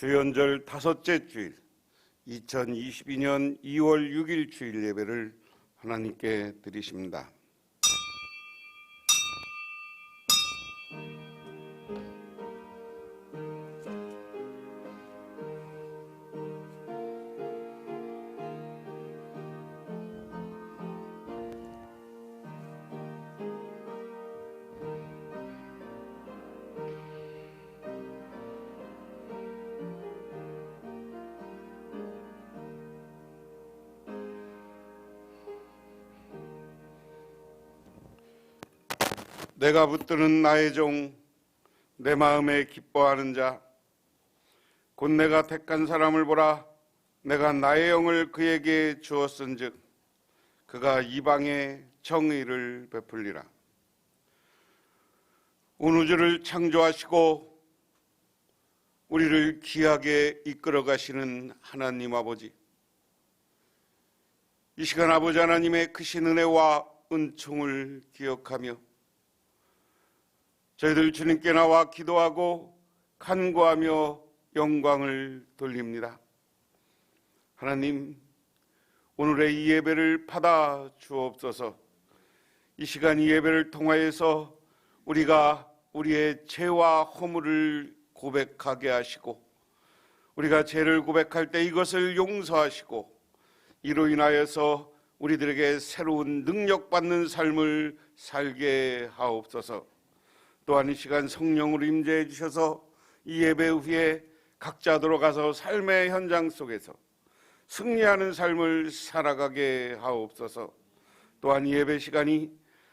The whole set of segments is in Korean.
주연절 다섯째 주일 2022년 2월 6일 주일 예배를 하나님께 드리십니다. 내가 붙드는 나의 종, 내 마음에 기뻐하는 자, 곧 내가 택한 사람을 보라. 내가 나의 영을 그에게 주었은즉 그가 이방에 정의를 베풀리라. 온 우주를 창조하시고 우리를 귀하게 이끌어 가시는 하나님 아버지, 이 시간 아버지 하나님의 크신 은혜와 은총을 기억하며 저희들 주님께 나와 기도하고 간구하며 영광을 돌립니다. 하나님, 오늘의 이 예배를 받아 주옵소서. 이 시간 이 예배를 통하여서 우리가 우리의 죄와 허물을 고백하게 하시고, 우리가 죄를 고백할 때 이것을 용서하시고, 이로 인하여서 우리들에게 새로운 능력받는 삶을 살게 하옵소서. 또한 이 시간 성령으로 임재해 주셔서 이 예배 후에 각자 들어가서 삶의 현장 속에서 승리하는 삶을 살아가게 하옵소서. 또한 이 예배 시간이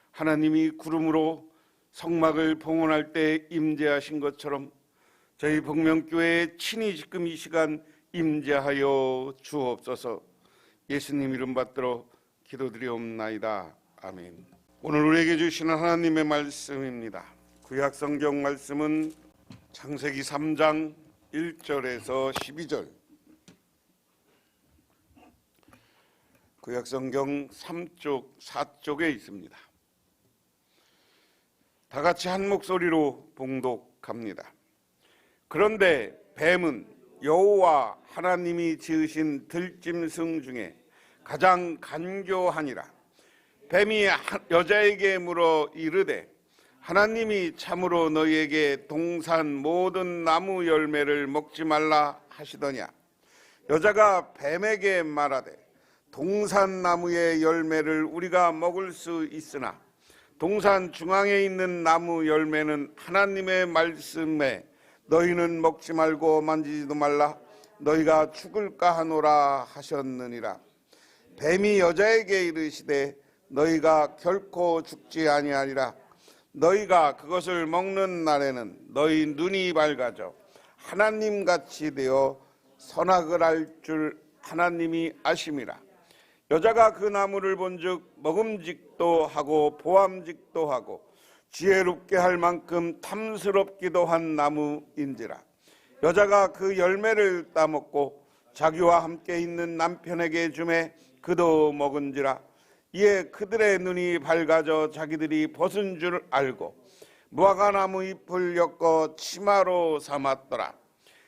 하나님이 구름으로 성막을 봉헌할 때 임재하신 것처럼 저희 복명교회에 친히 지금 이 시간 임재하여 주옵소서. 예수님 이름 받들어 기도드리옵나이다. 아멘. 오늘 우리에게 주시는 하나님의 말씀입니다. 구약 성경 말씀은 창세기 3장 1절에서 12절. 구약 성경 3쪽, 4쪽에 있습니다. 다 같이 한 목소리로 봉독합니다. 그런데 뱀은 여호와 하나님이 지으신 들짐승 중에 가장 간교하니라. 뱀이 여자에게 물어 이르되 하나님이 참으로 너희에게 동산 모든 나무 열매를 먹지 말라 하시더냐. 여자가 뱀에게 말하되 동산 나무의 열매를 우리가 먹을 수 있으나 동산 중앙에 있는 나무 열매는 하나님의 말씀에 너희는 먹지 말고 만지지도 말라 너희가 죽을까 하노라 하셨느니라. 뱀이 여자에게 이르시되 너희가 결코 죽지 아니하리라. 너희가 그것을 먹는 날에는 너희 눈이 밝아져 하나님같이 되어 선악을 알 줄 하나님이 아심이라. 여자가 그 나무를 본즉 먹음직도 하고 보암직도 하고 지혜롭게 할 만큼 탐스럽기도 한 나무인지라. 여자가 그 열매를 따먹고 자기와 함께 있는 남편에게 주매 그도 먹은지라. 이에 그들의 눈이 밝아져 자기들이 벗은 줄 알고 무화과나무 잎을 엮어 치마로 삼았더라.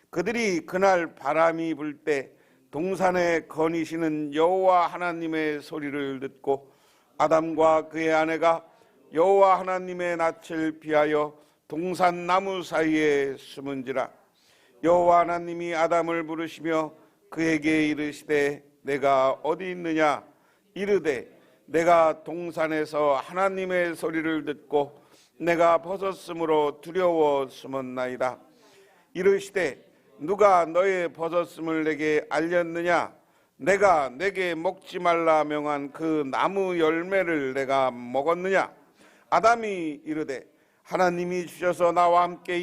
그들이 그날 바람이 불 때 동산에 거니시는 여호와 하나님의 소리를 듣고 아담과 그의 아내가 여호와 하나님의 낯을 피하여 동산 나무 사이에 숨은지라. 여호와 하나님이 아담을 부르시며 그에게 이르시되 내가 어디 있느냐. 이르되 내가 동산에서 하나님의 소리를 듣고 내가 벗었으므로 두려워 숨었나이다. 이르시되 누가 너의 벗었음을 내게 알렸느냐. 내가 내게 먹지 말라 명한 그 나무 열매를 내가 먹었느냐. 아담이 이르되 하나님이 주셔서 나와 함께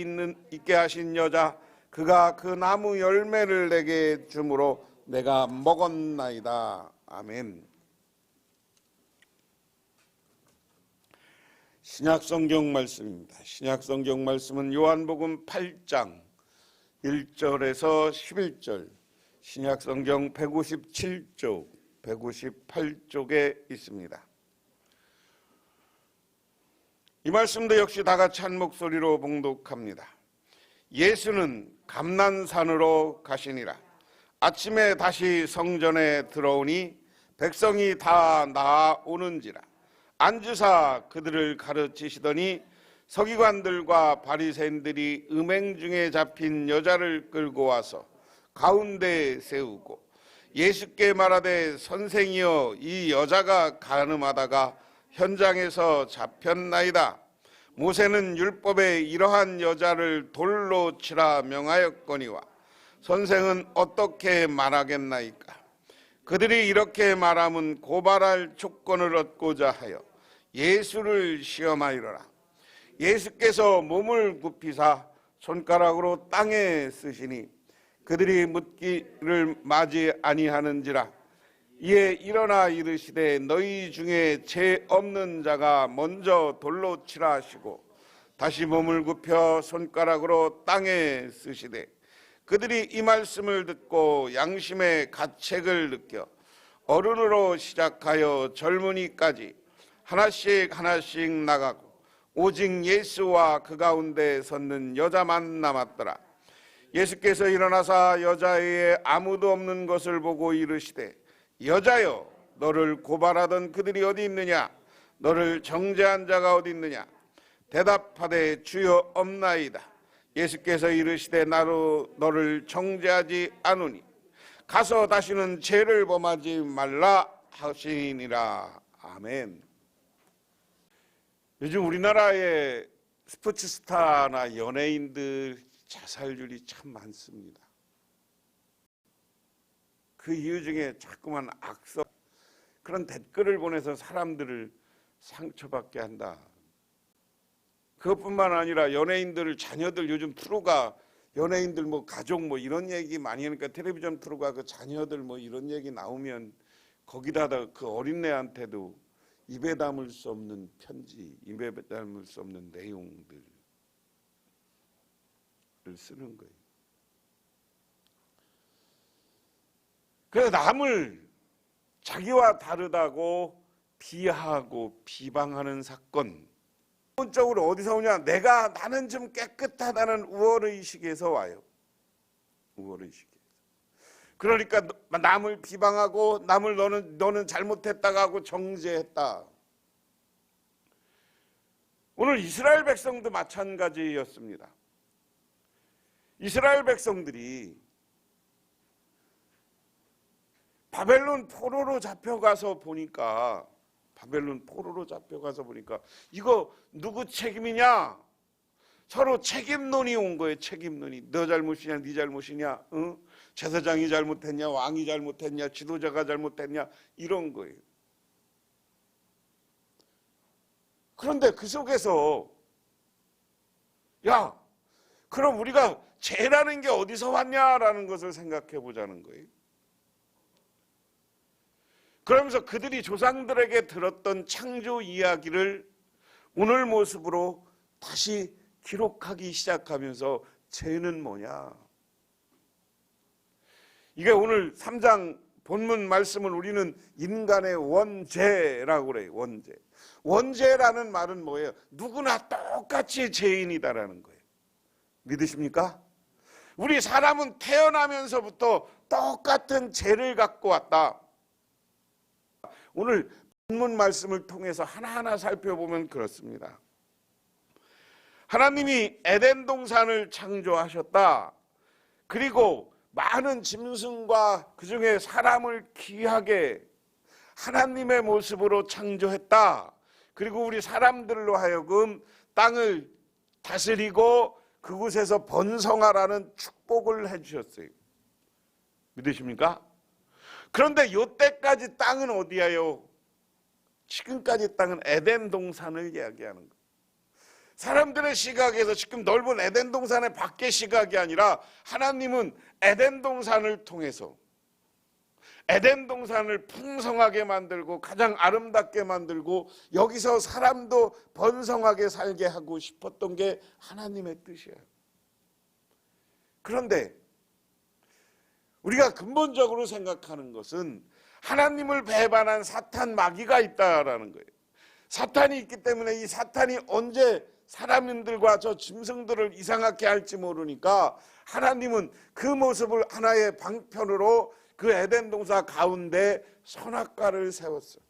있게 하신 여자 그가 그 나무 열매를 내게 주므로 내가 먹었나이다. 아멘. 신약성경 말씀입니다. 신약성경 말씀은 요한복음 8장 1절에서 11절, 신약성경 157쪽, 158쪽에 있습니다. 이 말씀도 역시 다 같이 한 목소리로 봉독합니다. 예수는 감난산으로 가시니라. 아침에 다시 성전에 들어오니 백성이 다 나아오는지라. 앉으사 그들을 가르치시더니 서기관들과 바리새인들이 음행 중에 잡힌 여자를 끌고 와서 가운데에 세우고 예수께 말하되 선생이여 이 여자가 간음하다가 현장에서 잡혔나이다. 모세는 율법에 이러한 여자를 돌로 치라 명하였거니와 선생은 어떻게 말하겠나이까. 그들이 이렇게 말하면 고발할 조건을 얻고자 하여 예수를 시험하리라. 예수께서 몸을 굽히사 손가락으로 땅에 쓰시니 그들이 묻기를 맞이 아니하는지라. 이에 일어나 이르시되 너희 중에 죄 없는 자가 먼저 돌로 치라 하시고 다시 몸을 굽혀 손가락으로 땅에 쓰시되 그들이 이 말씀을 듣고 양심의 가책을 느껴 어른으로 시작하여 젊은이까지 하나씩 하나씩 나가고 오직 예수와 그 가운데 섰는 여자만 남았더라. 예수께서 일어나사 여자애에 아무도 없는 것을 보고 이르시되 여자여 너를 고발하던 그들이 어디 있느냐? 너를 정죄한 자가 어디 있느냐? 대답하되 주여 없나이다. 예수께서 이르시되 나로 너를 정죄하지 않으니 가서 다시는 죄를 범하지 말라 하시니라. 아멘. 요즘 우리나라의 스포츠 스타나 연예인들 자살률이 참 많습니다. 그 이유 중에 자꾸만 악성 그런 댓글을 보내서 사람들을 상처받게 한다. 그것뿐만 아니라 연예인들 자녀들 요즘 프로가 연예인들 뭐 가족 뭐 이런 얘기 많이 하니까 텔레비전 프로가 그 자녀들 뭐 이런 얘기 나오면 거기다가 그 어린애한테도 입에 담을 수 없는 편지, 입에 담을 수 없는 내용들을 쓰는 거예요. 그래서 남을 자기와 다르다고 비하하고 비방하는 사건, 기본적으로 어디서 오냐? 나는 좀 깨끗하다는 우월의식에서 와요. 우월의식에서. 그러니까 남을 비방하고 남을 너는 잘못했다고 하고 정죄했다. 오늘 이스라엘 백성도 마찬가지였습니다. 이스라엘 백성들이 바벨론 포로로 잡혀가서 보니까 이거 누구 책임이냐? 서로 책임론이 온 거예요. 책임론이. 너 잘못이냐 네 잘못이냐, 응? 제사장이 잘못했냐 왕이 잘못했냐 지도자가 잘못했냐 이런 거예요. 그런데 그 속에서 야 그럼 우리가 죄라는 게 어디서 왔냐라는 것을 생각해 보자는 거예요. 그러면서 그들이 조상들에게 들었던 창조 이야기를 오늘 모습으로 다시 기록하기 시작하면서 죄는 뭐냐? 이게 오늘 3장 본문 말씀을 우리는 인간의 원죄라고 그래요. 원죄라는 말은 뭐예요? 누구나 똑같이 죄인이다라는 거예요. 믿으십니까? 우리 사람은 태어나면서부터 똑같은 죄를 갖고 왔다. 오늘 본문 말씀을 통해서 하나하나 살펴보면 그렇습니다. 하나님이 에덴 동산을 창조하셨다. 그리고 많은 짐승과 그중에 사람을 귀하게 하나님의 모습으로 창조했다. 그리고 우리 사람들로 하여금 땅을 다스리고 그곳에서 번성하라는 축복을 해주셨어요. 믿으십니까? 그런데 이때까지 땅은 어디예요? 지금까지 땅은 에덴 동산을 이야기하는 거예요. 사람들의 시각에서 지금 넓은 에덴 동산의 밖의 시각이 아니라 하나님은 에덴 동산을 통해서 에덴 동산을 풍성하게 만들고 가장 아름답게 만들고 여기서 사람도 번성하게 살게 하고 싶었던 게 하나님의 뜻이에요. 그런데 우리가 근본적으로 생각하는 것은 하나님을 배반한 사탄 마귀가 있다라는 거예요. 사탄이 있기 때문에 이 사탄이 언제 사람들과 저 짐승들을 이상하게 할지 모르니까 하나님은 그 모습을 하나의 방편으로 그 에덴 동산 가운데 선악과를 세웠어요.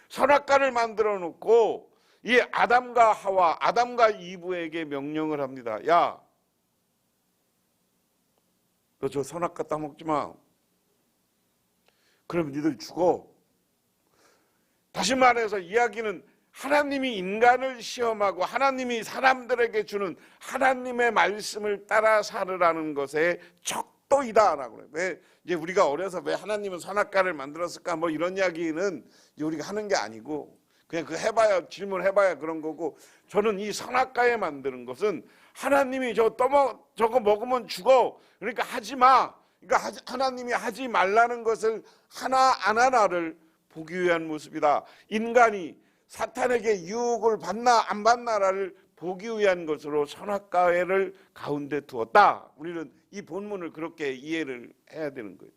선악과를 만들어 놓고 이 아담과 하와, 아담과 이브에게 명령을 합니다. 야, 너 저 선악과 따먹지 마. 그럼 니들 죽어. 다시 말해서 이야기는 하나님이 인간을 시험하고 하나님이 사람들에게 주는 하나님의 말씀을 따라 살으라는 것에 척도이다라고 그래요. 왜 이제 우리가 어려서 왜 하나님은 선악과를 만들었을까 뭐 이런 이야기는 우리가 하는 게 아니고 그냥 그 해봐야 질문해봐야 그런 거고, 저는 이 선악과에 만드는 것은 하나님이 저거 먹으면 죽어. 그러니까 하지 마. 그러니까 하나님이 하지 말라는 것을 하나하나를 보기 위한 모습이다. 인간이 사탄에게 유혹을 받나 안 받나를 보기 위한 것으로 선악과를 가운데 두었다. 우리는 이 본문을 그렇게 이해를 해야 되는 거예요.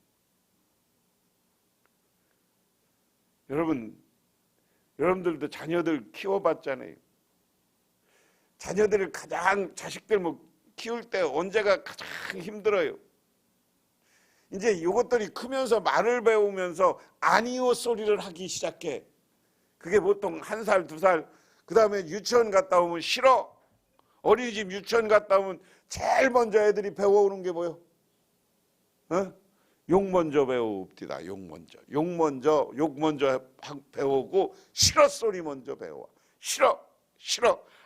여러분들도 자녀들 키워봤잖아요. 자녀들을 자식들 키울 때 언제가 가장 힘들어요. 이제 이것들이 크면서 말을 배우면서 아니요 소리를 하기 시작해. 그게 보통 1살, 2살, 그 다음에 유치원 갔다 오면 싫어. 어린이집 유치원 갔다 오면 제일 먼저 애들이 배워오는 게 뭐요? 욕 먼저 배웁니다. 욕 먼저 배우고 싫어 소리 먼저 배워. 싫어.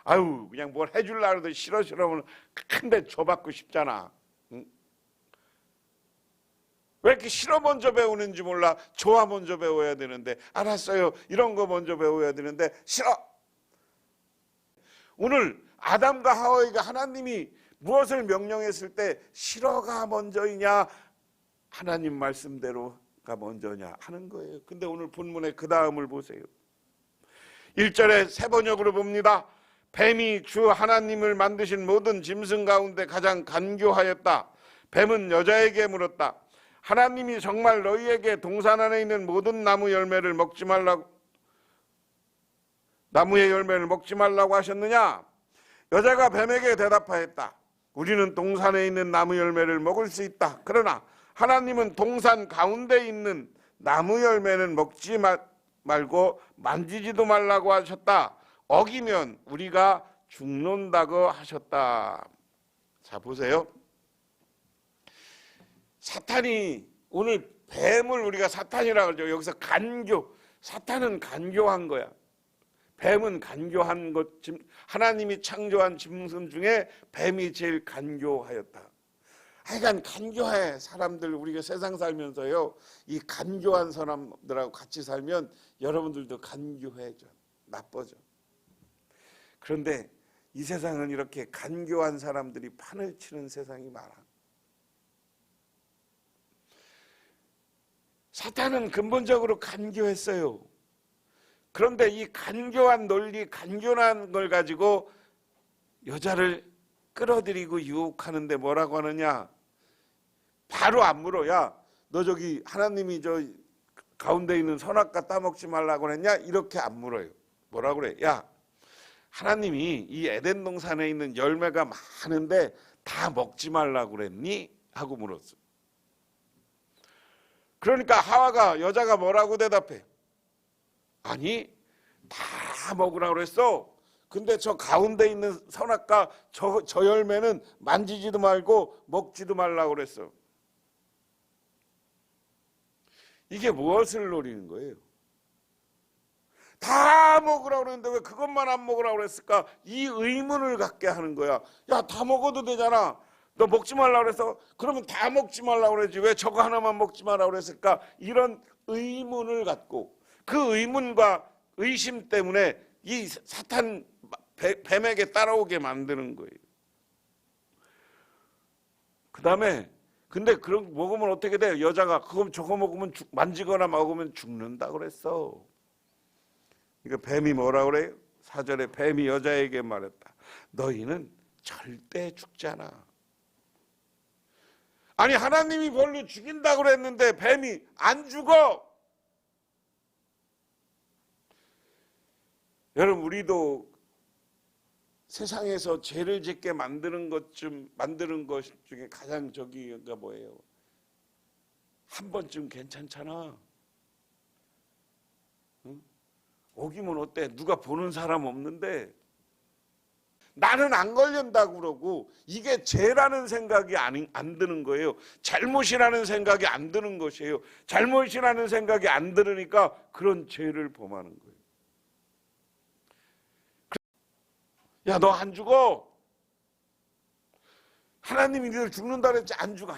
아유, 그냥 뭘 해줄라 해도 싫어 하면 큰데 줘받고 싶잖아. 응? 왜 이렇게 싫어 먼저 배우는지 몰라. 좋아 먼저 배워야 되는데, 알았어요, 이런 거 먼저 배워야 되는데 싫어. 오늘 아담과 하와에게 하나님이 무엇을 명령했을 때 싫어가 먼저이냐 하나님 말씀대로가 먼저냐 하는 거예요. 근데 오늘 본문의 그 다음을 보세요. 1절에 새 번역으로 봅니다. 뱀이 주 하나님을 만드신 모든 짐승 가운데 가장 간교하였다. 뱀은 여자에게 물었다. 하나님이 정말 너희에게 동산 안에 있는 모든 나무의 열매를 먹지 말라고 하셨느냐? 여자가 뱀에게 대답하였다. 우리는 동산에 있는 나무 열매를 먹을 수 있다. 그러나 하나님은 동산 가운데 있는 나무 열매는 먹지 말고 만지지도 말라고 하셨다. 어기면 우리가 죽는다고 하셨다. 자, 보세요. 사탄이, 오늘 뱀을 우리가 사탄이라고 그러죠. 여기서 사탄은 간교한 거야. 뱀은 간교한 것, 하나님이 창조한 짐승 중에 뱀이 제일 간교하였다. 하여간 간교해. 사람들, 우리가 세상 살면서요, 이 간교한 사람들하고 같이 살면 여러분들도 간교해져, 나빠져. 그런데 이 세상은 이렇게 간교한 사람들이 판을 치는 세상이 많아. 사탄은 근본적으로 간교했어요. 그런데 이 간교한 논리, 간교한 걸 가지고 여자를 끌어들이고 유혹하는데 뭐라고 하느냐? 바로 안 물어. 야, 너 저기 하나님이 저 가운데 있는 선악과 따먹지 말라고 그랬냐? 이렇게 안 물어요. 뭐라고 그래? 야, 하나님이 이 에덴 동산에 있는 열매가 많은데 다 먹지 말라고 그랬니? 하고 물었어. 그러니까 하와가, 여자가 뭐라고 대답해? 아니, 다 먹으라고 그랬어. 근데 저 가운데 있는 선악과 저 열매는 만지지도 말고 먹지도 말라고 그랬어. 이게 무엇을 노리는 거예요? 다 먹으라고 그랬는데 왜 그것만 안 먹으라고 그랬을까? 이 의문을 갖게 하는 거야. 야, 다 먹어도 되잖아. 너 먹지 말라고 그랬어? 그러면 다 먹지 말라고 그랬지. 왜 저거 하나만 먹지 말라고 그랬을까? 이런 의문을 갖고, 그 의문과 의심 때문에 이 사탄 뱀에게 따라오게 만드는 거예요. 그 다음에 근데 그런 거 먹으면 어떻게 돼? 여자가 저거 먹으면 만지거나 먹으면 죽는다 그랬어. 그러니까 뱀이 뭐라 그래요? 4절에 뱀이 여자에게 말했다. 너희는 절대 죽지 않아. 아니, 하나님이 벌로 죽인다고 그랬는데 뱀이 안 죽어. 여러분, 우리도 세상에서 죄를 짓게 만드는 것 중에 가장 저기가 뭐예요? 한 번쯤 괜찮잖아. 응? 어기면 어때? 누가 보는 사람 없는데 나는 안 걸린다고 그러고 이게 죄라는 생각이 안 드는 거예요. 잘못이라는 생각이 안 드는 것이에요. 잘못이라는 생각이 안 들으니까 그런 죄를 범하는 거예요. 야, 너 안 죽어. 하나님이 너를 죽는다 그랬지. 안 죽어.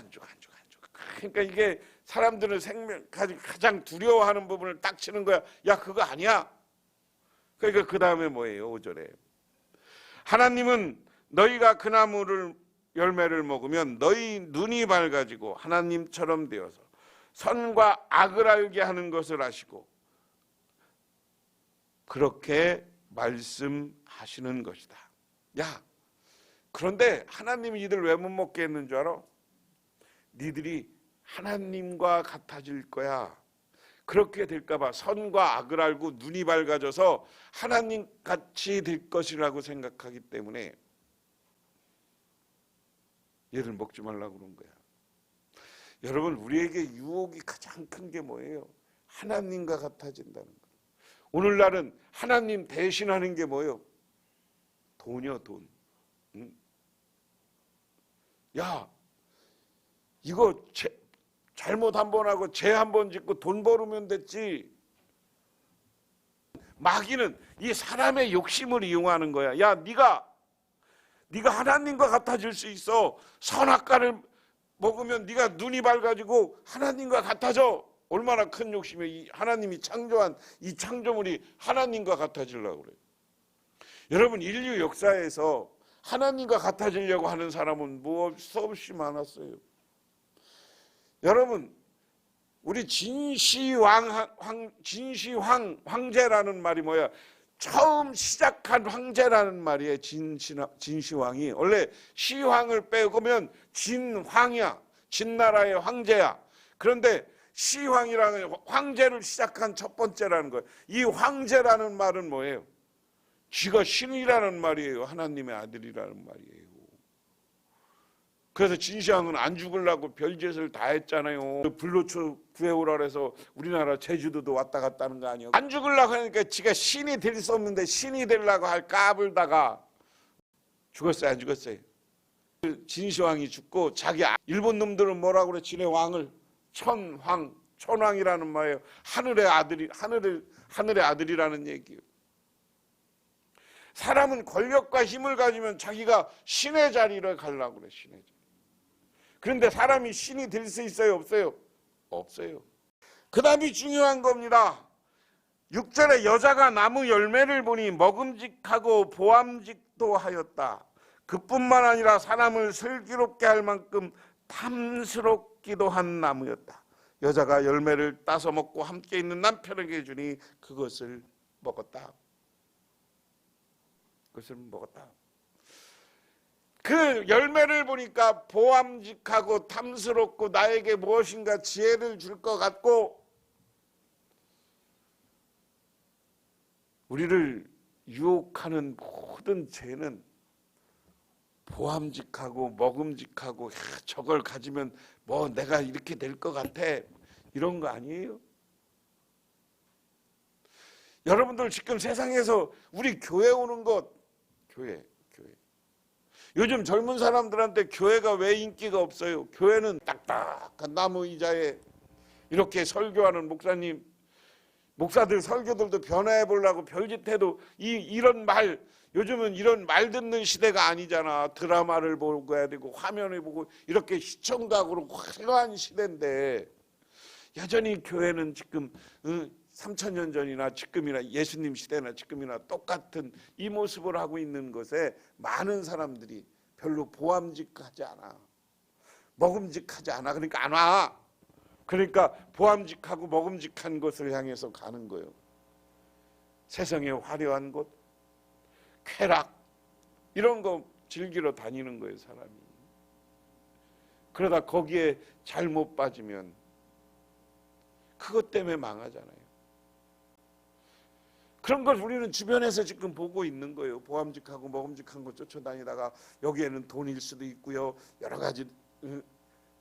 그러니까 이게 사람들은 생명 가장 두려워하는 부분을 딱 치는 거야. 야, 그거 아니야. 그러니까 그 다음에 뭐예요? 5절에 하나님은 너희가 그 나무를 열매를 먹으면 너희 눈이 밝아지고 하나님처럼 되어서 선과 악을 알게 하는 것을 아시고 그렇게 말씀하시는 것이다. 야, 그런데 하나님이 이들 왜 못 먹게 했는 줄 알아? 니들이 하나님과 같아질 거야. 그렇게 될까 봐 선과 악을 알고 눈이 밝아져서 하나님 같이 될 것이라고 생각하기 때문에 얘를 먹지 말라고 그런 거야. 여러분, 우리에게 유혹이 가장 큰 게 뭐예요? 하나님과 같아진다는 거예요. 오늘날은 하나님 대신하는 게 뭐예요? 돈이요, 돈. 응? 야, 이거 잘못 한 번 하고 죄 한 번 짓고 돈 벌으면 됐지. 마귀는 이 사람의 욕심을 이용하는 거야. 야, 네가 하나님과 같아질 수 있어. 선악과를 먹으면 네가 눈이 밝아지고 하나님과 같아져. 얼마나 큰 욕심이야. 이 하나님이 창조한 이 창조물이 하나님과 같아지려고 그래요. 여러분, 인류 역사에서 하나님과 같아지려고 하는 사람은 뭐 수없이 많았어요. 여러분, 우리 진시황제라는 말이 뭐야? 처음 시작한 황제라는 말이에요. 진시황이. 원래 시황을 빼고면 진황이야. 진나라의 황제야. 그런데 시황이라는 황제를 시작한 첫 번째라는 거예요. 이 황제라는 말은 뭐예요? 쥐가 신이라는 말이에요. 하나님의 아들이라는 말이에요. 그래서 진시황은 안 죽으려고 별짓을 다 했잖아요. 불로초 구해오라 그래서 우리나라 제주도도 왔다 갔다 하는 거 아니에요. 안 죽으려고 하니까 지가 신이 될 수 없는데 신이 되려고 할 까불다가 죽었어요, 안 죽었어요? 진시황이 죽고 자기 일본 놈들은 뭐라고 그래? 지네 왕을 천황이라는 말이에요. 하늘의 아들이라는 얘기예요. 사람은 권력과 힘을 가지면 자기가 신의 자리를 가려고 그래. 신의 자리. 그런데 사람이 신이 될 수 있어요? 없어요? 없어요. 그 다음이 중요한 겁니다. 6절에 여자가 나무 열매를 보니 먹음직하고 보암직도 하였다. 그뿐만 아니라 사람을 슬기롭게 할 만큼 탐스럽기도 한 나무였다. 여자가 열매를 따서 먹고 함께 있는 남편에게 주니 그것을 먹었다. 그것을 먹었다. 그 열매를 보니까 보암직하고 탐스럽고 나에게 무엇인가 지혜를 줄 것 같고 우리를 유혹하는 모든 죄는 보암직하고 먹음직하고 저걸 가지면 뭐 내가 이렇게 될 것 같아 이런 거 아니에요? 여러분들 지금 세상에서 우리 교회 오는 것 교회 요즘 젊은 사람들한테 교회가 왜 인기가 없어요? 교회는 딱딱한 나무 의자에 이렇게 설교하는 목사들 설교들도 변화해 보려고 별짓해도 이런 말 요즘은 이런 말 듣는 시대가 아니잖아. 드라마를 보고 해야 되고 화면을 보고 이렇게 시청도 하고 그러고 화려한 시대인데 여전히 교회는 지금 3,000년 전이나 지금이나 예수님 시대나 지금이나 똑같은 이 모습을 하고 있는 것에 많은 사람들이 별로 보암직하지 않아. 먹음직하지 않아. 그러니까 안 와. 그러니까 보암직하고 먹음직한 것을 향해서 가는 거예요. 세상의 화려한 곳, 쾌락 이런 거 즐기러 다니는 거예요, 사람이. 그러다 거기에 잘못 빠지면 그것 때문에 망하잖아요. 그런 걸 우리는 주변에서 지금 보고 있는 거예요. 보암직하고 먹음직한 거 쫓아다니다가 여기에는 돈일 수도 있고요. 여러 가지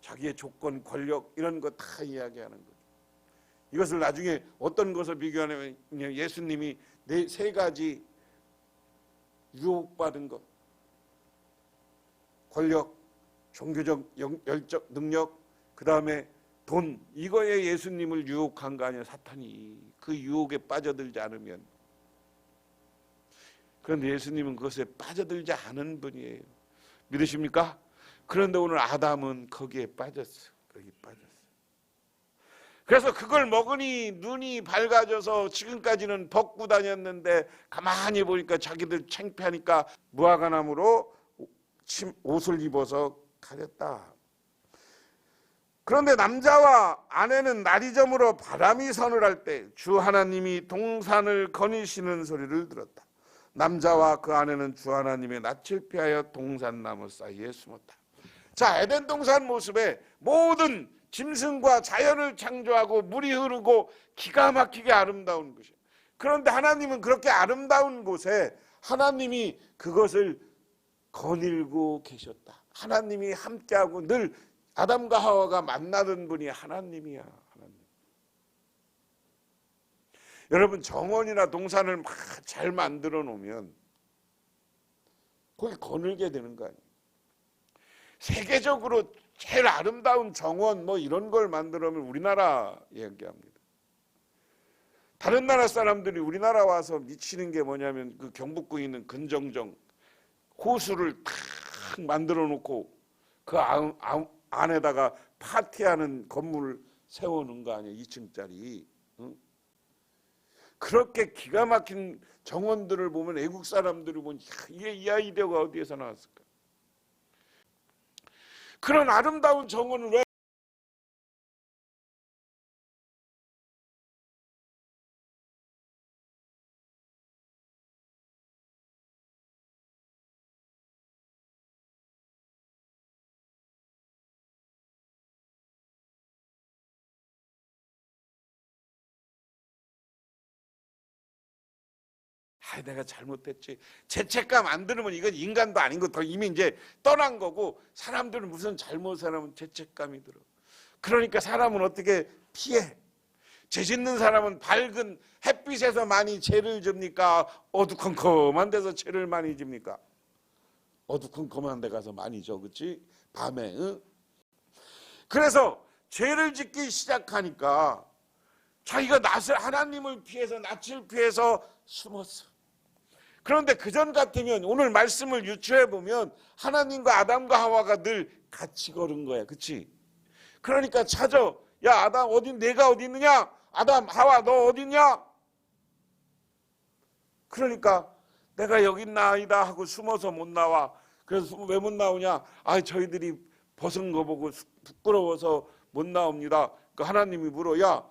자기의 조건, 권력 이런 거 다 이야기하는 거예요. 이것을 나중에 어떤 것을 비교하냐면 예수님이 세 가지 유혹받은 것, 권력, 종교적 열정, 능력, 그 다음에 돈, 이거에 예수님을 유혹한 거 아니에요. 사탄이 그 유혹에 빠져들지 않으면. 그런데 예수님은 그것에 빠져들지 않은 분이에요. 믿으십니까? 그런데 오늘 아담은 거기에 빠졌어요. 거기 빠졌어요. 그래서 그걸 먹으니 눈이 밝아져서 지금까지는 벗고 다녔는데 가만히 보니까 자기들 창피하니까 무화과나무로 옷을 입어서 가렸다. 그런데 남자와 아내는 날이 저물어 바람이 서늘할 때 주 하나님이 동산을 거니시는 소리를 들었다. 남자와 그 아내는 주 하나님의 낯을 피하여 동산나무 사이에 숨었다. 자, 에덴 동산 모습에 모든 짐승과 자연을 창조하고 물이 흐르고 기가 막히게 아름다운 곳이에요. 그런데 하나님은 그렇게 아름다운 곳에 하나님이 그것을 거닐고 계셨다. 하나님이 함께하고 늘 아담과 하와가 만나던 분이 하나님이야. 하나님. 여러분, 정원이나 동산을 막 잘 만들어 놓으면 거기 거닐게 되는 거 아니에요. 세계적으로 제일 아름다운 정원 뭐 이런 걸 만들어면 우리나라 얘기합니다. 다른 나라 사람들이 우리나라 와서 미치는 게 뭐냐면 그 경북궁에 있는 근정정 호수를 탁 만들어 놓고 그 안에다가 파티하는 건물을 세우는 거 아니에요. 2층짜리. 응? 그렇게 기가 막힌 정원들을 보면 외국 사람들이 보면 이게 이 아이디어가 어디에서 나왔을까? 그런 아름다운 정원을 왜 내가 잘못했지. 죄책감 안 들으면 이건 인간도 아닌 거 더 이미 이제 떠난 거고 사람들은 무슨 잘못을 하면 죄책감이 들어. 그러니까 사람은 어떻게 피해? 죄 짓는 사람은 밝은 햇빛에서 많이 죄를 집니까? 어두컴컴한 데서 죄를 많이 집니까? 어두컴컴한 데 가서 많이 져, 그렇지? 밤에. 응? 그래서 죄를 짓기 시작하니까 자기가 하나님을 피해서 낯을 피해서 숨었어. 그런데 그전 같으면 오늘 말씀을 유추해 보면 하나님과 아담과 하와가 늘 같이 걸은 거야. 그렇지? 그러니까 찾아. 야, 아담 내가 어디 있느냐? 아담, 하와 너 어디 있냐? 그러니까 내가 여기 있나이다 하고 숨어서 못 나와. 그래서 왜 못 나오냐? 저희들이 벗은 거 보고 부끄러워서 못 나옵니다. 그러니까 하나님이 물어. 야,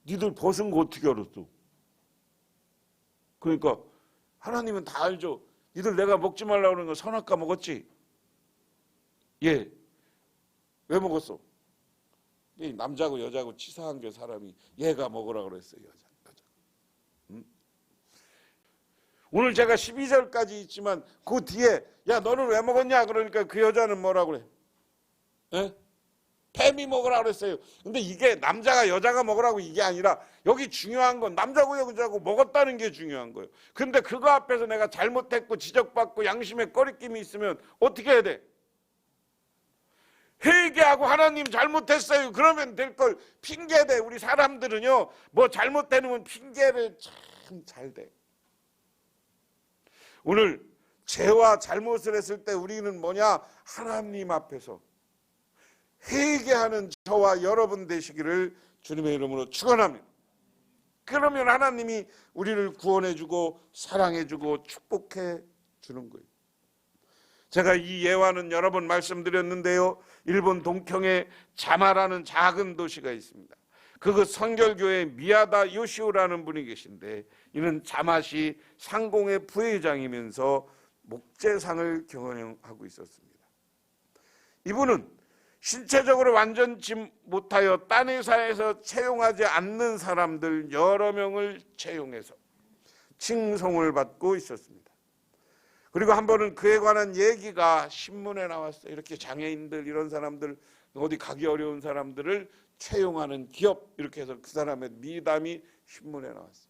니들 벗은 거 어떻게 알았어? 그러니까 하나님은 다 알죠. 니들 내가 먹지 말라고 그러는 거 선악과 먹었지? 예. 왜 먹었어? 이 남자고 여자고 치사한 게 사람이 얘가 먹으라고 그랬어요. 여자. 응? 오늘 제가 12절까지 있지만 그 뒤에 야 너는 왜 먹었냐? 그러니까 그 여자는 뭐라고 그래? 예? 뱀이 먹으라고 그랬어요. 근데 이게 남자가 여자가 먹으라고 이게 아니라 여기 중요한 건 남자고 여자고 먹었다는 게 중요한 거예요. 근데 그거 앞에서 내가 잘못했고 지적받고 양심에 꺼리낌이 있으면 어떻게 해야 돼? 회개하고 하나님 잘못했어요. 그러면 될 걸 핑계대. 우리 사람들은요 뭐 잘못되면 핑계를 참 잘 대. 오늘 죄와 잘못을 했을 때 우리는 뭐냐? 하나님 앞에서 회개하는 저와 여러분 되시기를 주님의 이름으로 축원합니다. 그러면 하나님이 우리를 구원해주고 사랑해주고 축복해 주는 거예요. 제가 이 예화는 여러 번 말씀드렸는데요. 일본 동경에 자마라는 작은 도시가 있습니다. 그곳 선결교회 미야다 요시오라는 분이 계신데 이는 자마시 상공의 부회장이면서 목재상을 경영하고 있었습니다. 이분은 신체적으로 완전치 못하여 딴 회사에서 채용하지 않는 사람들 여러 명을 채용해서 칭송을 받고 있었습니다. 그리고 한 번은 그에 관한 얘기가 신문에 나왔어요. 이렇게 장애인들 이런 사람들 어디 가기 어려운 사람들을 채용하는 기업 이렇게 해서 그 사람의 미담이 신문에 나왔어요.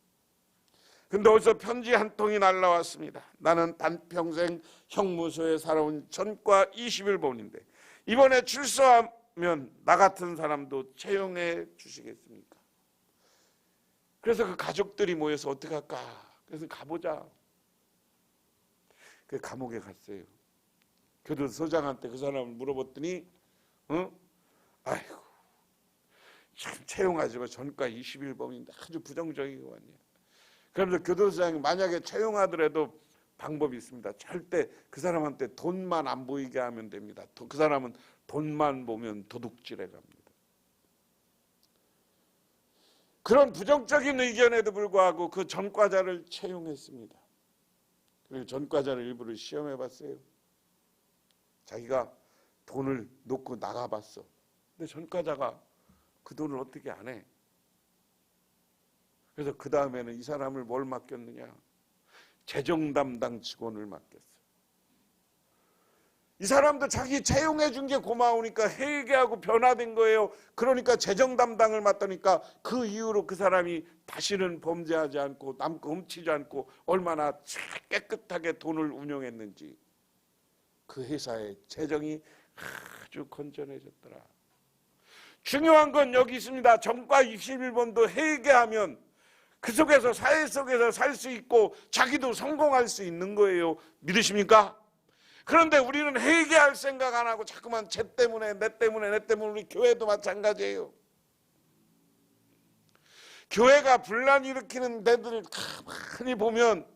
근데 어디서 편지 한 통이 날라왔습니다. 나는 반평생 형무소에 살아온 전과 21번인데 이번에 출소하면 나 같은 사람도 채용해 주시겠습니까? 그래서 그 가족들이 모여서 어떻게 할까? 그래서 가보자. 그 감옥에 갔어요. 교도소장한테 그 사람을 물어봤더니 아이고 참 채용하지고 전과 21범인데 아주 부정적이거든요. 그러면서 교도소장이 만약에 채용하더라도 방법이 있습니다. 절대 그 사람한테 돈만 안 보이게 하면 됩니다. 그 사람은 돈만 보면 도둑질해 갑니다. 그런 부정적인 의견에도 불구하고 그 전과자를 채용했습니다. 그리고 전과자를 일부러 시험해 봤어요. 자기가 돈을 놓고 나가봤어. 근데 전과자가 그 돈을 어떻게 안 해? 그래서 그 다음에는 이 사람을 뭘 맡겼느냐? 재정 담당 직원을 맡겼어. 이 사람도 자기 채용해 준 게 고마우니까 회개하고 변화된 거예요. 그러니까 재정 담당을 맡으니까 그 이후로 그 사람이 다시는 범죄하지 않고 남 거 훔치지 않고 얼마나 깨끗하게 돈을 운용했는지 그 회사의 재정이 아주 건전해졌더라. 중요한 건 여기 있습니다. 전과 21번도 회개하면 그 속에서 사회 속에서 살 수 있고 자기도 성공할 수 있는 거예요. 믿으십니까? 그런데 우리는 회개할 생각 안 하고 자꾸만 쟤 때문에 내 때문에 우리 교회도 마찬가지예요. 교회가 분란 일으키는 데들 가만히 보면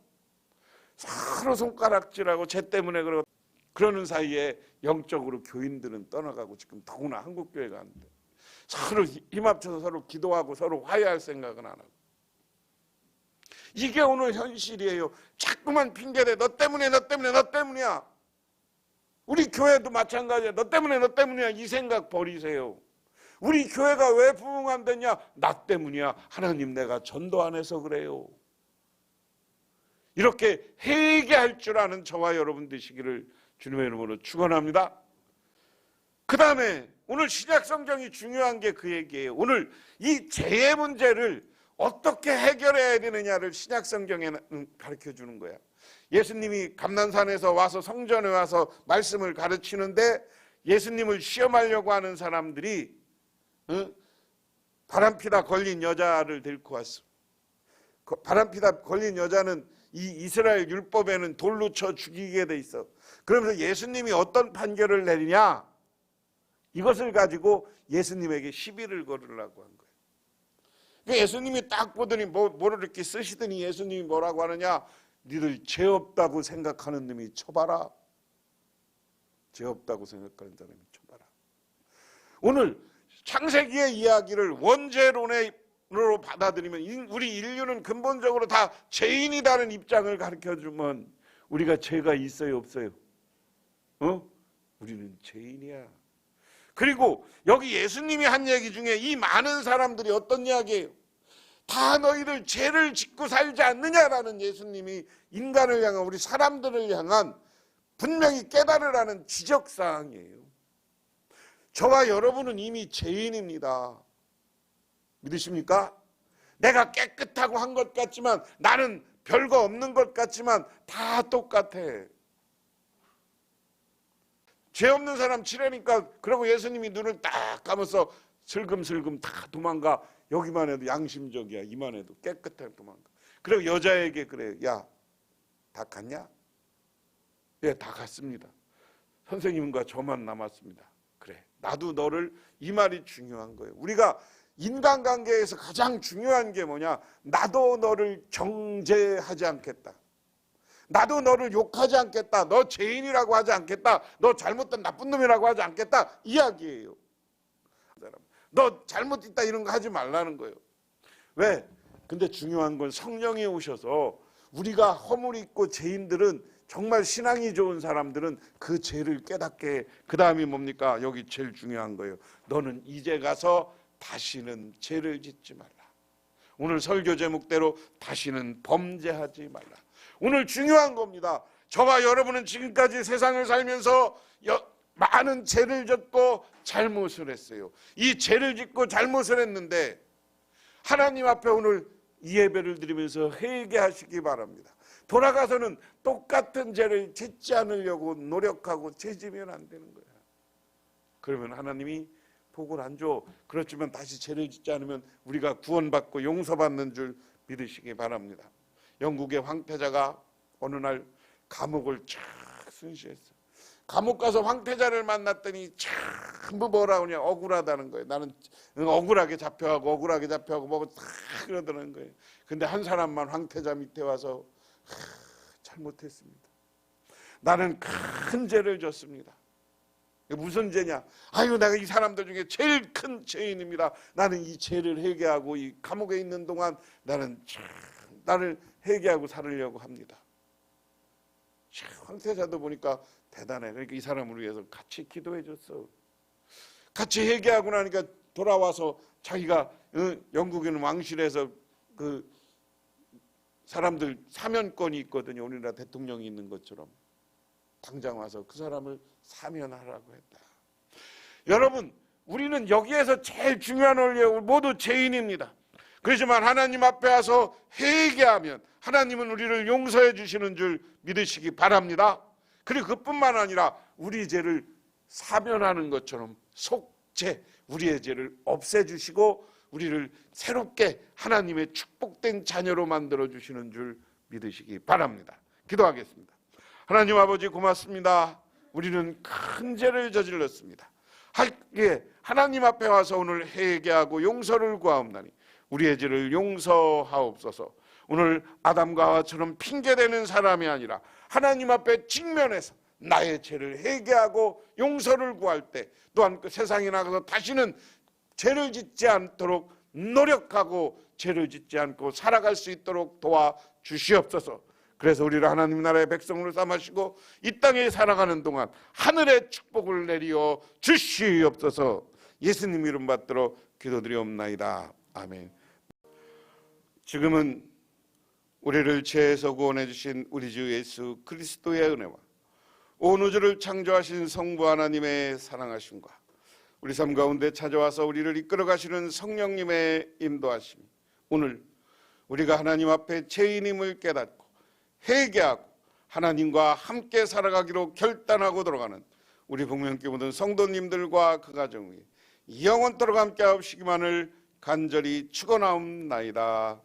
서로 손가락질하고 쟤 때문에 그러는 사이에 영적으로 교인들은 떠나가고 지금 더구나 한국교회가 안 돼. 서로 힘 합쳐서 서로 기도하고 서로 화해할 생각은 안 하고. 이게 오늘 현실이에요. 자꾸만 핑계대. 너 때문이야. 우리 교회도 마찬가지야. 너 때문이야. 이 생각 버리세요. 우리 교회가 왜 부흥 안 되냐? 나 때문이야. 하나님 내가 전도 안 해서 그래요. 이렇게 회개할 줄 아는 저와 여러분 되시기를 주님의 이름으로 축원합니다. 그 다음에 오늘 신약 성경이 중요한 게 그 얘기예요. 오늘 이 죄의 문제를 어떻게 해결해야 되느냐를 신약 성경에는 가르쳐 주는 거야. 예수님이 감난산에서 와서 성전에 와서 말씀을 가르치는데 예수님을 시험하려고 하는 사람들이 바람피다 걸린 여자를 데리고 왔어. 바람피다 걸린 여자는 이 이스라엘 율법에는 돌로 쳐 죽이게 돼 있어. 그러면서 예수님이 어떤 판결을 내리냐? 이것을 가지고 예수님에게 시비를 걸으려고 한 거예요. 그러니까 예수님이 딱 보더니 뭐를 이렇게 쓰시더니 예수님이 뭐라고 하느냐? 니들 죄 없다고 생각하는 놈이 쳐봐라. 죄 없다고 생각하는 사람이 쳐봐라. 오늘 창세기의 이야기를 원죄론으로 받아들이면 우리 인류는 근본적으로 다 죄인이라는 입장을 가르쳐주면 우리가 죄가 있어요 없어요? 우리는 죄인이야. 그리고 여기 예수님이 한 얘기 중에 이 많은 사람들이 어떤 이야기예요? 다 너희들 죄를 짓고 살지 않느냐라는 예수님이 인간을 향한 우리 사람들을 향한 분명히 깨달으라는 지적사항이에요. 저와 여러분은 이미 죄인입니다. 믿으십니까? 내가 깨끗하고 한 것 같지만 나는 별거 없는 것 같지만 다 똑같아. 죄 없는 사람 치려니까 그러고 예수님이 눈을 딱 감아서 슬금슬금 다 도망가. 여기만 해도 양심적이야. 이만 해도 깨끗하게 도망가. 그리고 여자에게 그래요. 야, 다 갔냐? 예, 다 갔습니다. 선생님과 저만 남았습니다. 그래, 나도 너를, 이 말이 중요한 거예요. 우리가 인간관계에서 가장 중요한 게 뭐냐? 나도 너를 정죄하지 않겠다. 나도 너를 욕하지 않겠다. 너 죄인이라고 하지 않겠다. 너 잘못된 나쁜 놈이라고 하지 않겠다. 이야기예요. 너 잘못했다 이런 거 하지 말라는 거예요. 왜? 근데 중요한 건 성령이 오셔서 우리가 허물이 있고 죄인들은 정말 신앙이 좋은 사람들은 그 죄를 깨닫게. 그 다음이 뭡니까? 여기 제일 중요한 거예요. 너는 이제 가서 다시는 죄를 짓지 말라. 오늘 설교 제목대로 다시는 범죄하지 말라. 오늘 중요한 겁니다. 저와 여러분은 지금까지 세상을 살면서 많은 죄를 짓고 잘못을 했어요. 이 죄를 짓고 잘못을 했는데 하나님 앞에 오늘 이 예배를 드리면서 회개하시기 바랍니다. 돌아가서는 똑같은 죄를 짓지 않으려고 노력하고 죄지면 안 되는 거야. 그러면 하나님이 복을 안 줘. 그렇지만 다시 죄를 짓지 않으면 우리가 구원받고 용서받는 줄 믿으시기 바랍니다. 영국의 황태자가 어느 날 감옥을 쫙 순시했어. 감옥 가서 황태자를 만났더니 전부 뭐라 그러냐, 억울하다는 거예요. 나는 억울하게 잡혀가고 뭐 다 그러더라는 거예요. 근데 한 사람만 황태자 밑에 와서 잘못했습니다. 나는 큰 죄를 졌습니다. 무슨 죄냐? 아유, 내가 이 사람들 중에 제일 큰 죄인입니다. 나는 이 죄를 회개하고 이 감옥에 있는 동안 나를 회개하고 살으려고 합니다. 황태자도 보니까 대단해. 그러니까 이 사람을 위해서 같이 기도해 줬어. 같이 회개하고 나니까 돌아와서 자기가 영국에는 왕실에서 그 사람들 사면권이 있거든요. 우리나라 대통령이 있는 것처럼. 당장 와서 그 사람을 사면하라고 했다. 여러분, 우리는 여기에서 제일 중요한 원리예요. 모두 죄인입니다. 그렇지만 하나님 앞에 와서 회개하면 하나님은 우리를 용서해 주시는 줄 믿으시기 바랍니다. 그리고 그뿐만 아니라 우리 죄를 사면하는 것처럼 속죄, 우리의 죄를 없애주시고 우리를 새롭게 하나님의 축복된 자녀로 만들어 주시는 줄 믿으시기 바랍니다. 기도하겠습니다. 하나님 아버지, 고맙습니다. 우리는 큰 죄를 저질렀습니다. 하나님 앞에 와서 오늘 회개하고 용서를 구하옵나니 우리의 죄를 용서하옵소서. 오늘 아담과 하와처럼 핑계대는 사람이 아니라 하나님 앞에 직면해서 나의 죄를 회개하고 용서를 구할 때, 또한 그 세상에 나가서 다시는 죄를 짓지 않도록 노력하고 죄를 짓지 않고 살아갈 수 있도록 도와주시옵소서. 그래서 우리를 하나님 나라의 백성으로 삼으시고 이 땅에 살아가는 동안 하늘의 축복을 내리어 주시옵소서. 예수님 이름 받들어 기도드리옵나이다. 아멘. 지금은 우리를 죄에서 구원해 주신 우리 주 예수 그리스도의 은혜와 온 우주를 창조하신 성부 하나님의 사랑하심과 우리 삶 가운데 찾아와서 우리를 이끌어 가시는 성령님의 인도하심, 오늘 우리가 하나님 앞에 죄인임을 깨닫고 회개하고 하나님과 함께 살아가기로 결단하고 들어가는 우리 복명교회 모든 성도님들과 그 가정이 영원토록 함께 하시기만을 간절히 축원하옵나이다.